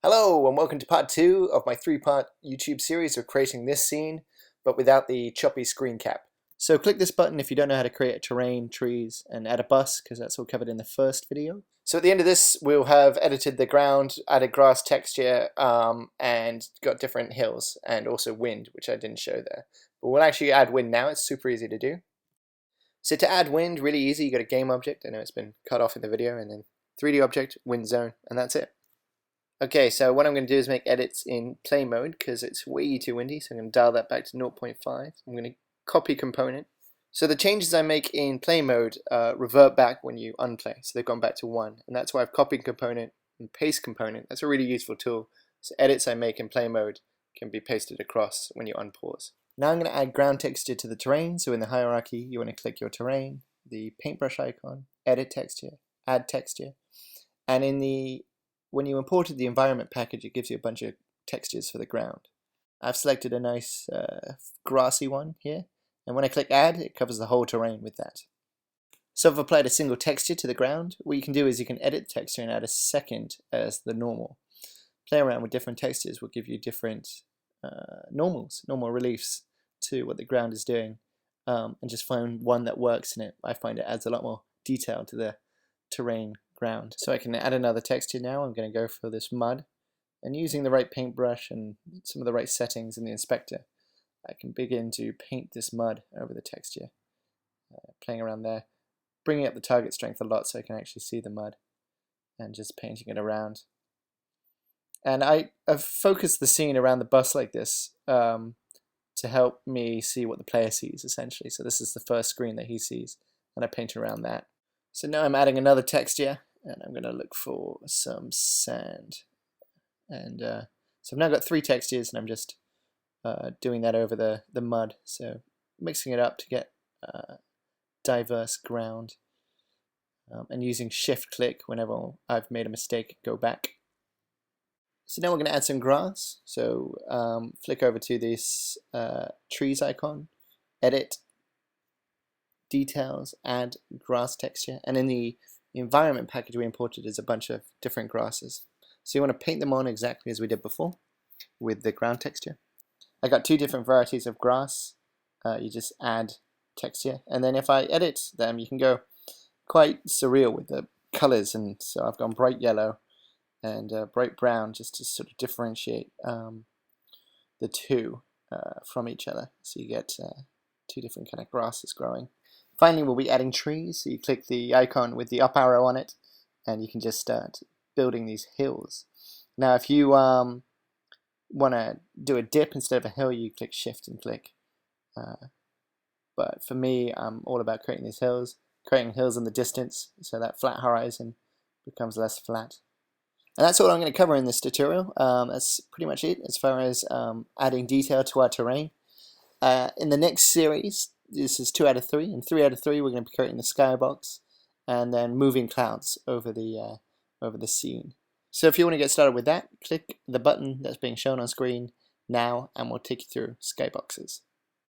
Hello and welcome to part 2 of my 3-part YouTube series of creating this scene, but without the choppy screen cap. So click this button if you don't know how to create a terrain, trees, and add a bus, because that's all covered in the first video. So at the end of this, we'll have edited the ground, added grass texture, and got different hills, and also wind, which I didn't show there. But we'll actually add wind now. It's super easy to do. So to add wind, really easy. You got a game object. I know it's been cut off in the video, and then 3D object, wind zone, and that's it. Okay, so what I'm going to do is make edits in play mode because it's way too windy, so I'm going to dial that back to 0.5. I'm going to copy component. So the changes I make in play mode revert back when you unplay, so they've gone back to 1, and that's why I've copied component and paste component. That's a really useful tool. So edits I make in play mode can be pasted across when you unpause. Now I'm going to add ground texture to the terrain, so in the hierarchy you want to click your terrain, the paintbrush icon, edit texture, add texture, and when you imported the environment package, it gives you a bunch of textures for the ground. I've selected a nice grassy one here, and when I click add, it covers the whole terrain with that. So I've applied a single texture to the ground. What you can do is you can edit the texture and add a second as the normal. Play around with different textures will give you different normal reliefs to what the ground is doing, and just find one that works in it. I find it adds a lot more detail to the terrain ground. So I can add another texture now. I'm going to go for this mud, and using the right paintbrush and some of the right settings in the inspector, I can begin to paint this mud over the texture, playing around there, bringing up the target strength a lot so I can actually see the mud, and just painting it around. And I've focused the scene around the bus like this to help me see what the player sees, essentially. So this is the first screen that he sees, and I paint around that. So now I'm adding another texture, and I'm going to look for some sand. And so I've now got 3 textures, and I'm just doing that over the mud. So mixing it up to get diverse ground, and using shift click whenever I've made a mistake, go back. So now we're going to add some grass. So flick over to this trees icon, edit, details, add grass texture, and in the environment package we imported is a bunch of different grasses. So you want to paint them on exactly as we did before with the ground texture. I got 2 different varieties of grass. You just add texture, and then if I edit them, you can go quite surreal with the colors. And so I've gone bright yellow and bright brown just to sort of differentiate the two from each other. So you get 2 different kind of grasses growing. Finally, we'll be adding trees. So you click the icon with the up arrow on it, and you can just start building these hills. Now, if you want to do a dip instead of a hill, you click shift and click. But for me, I'm all about creating these hills, creating hills in the distance, so that flat horizon becomes less flat. And that's all I'm going to cover in this tutorial. That's pretty much it as far as adding detail to our terrain. In the next series, this is 2 out of 3, and 3 out of 3 we're going to be creating the skybox and then moving clouds over the scene. So if you want to get started with that, click the button that's being shown on screen now, and we'll take you through skyboxes.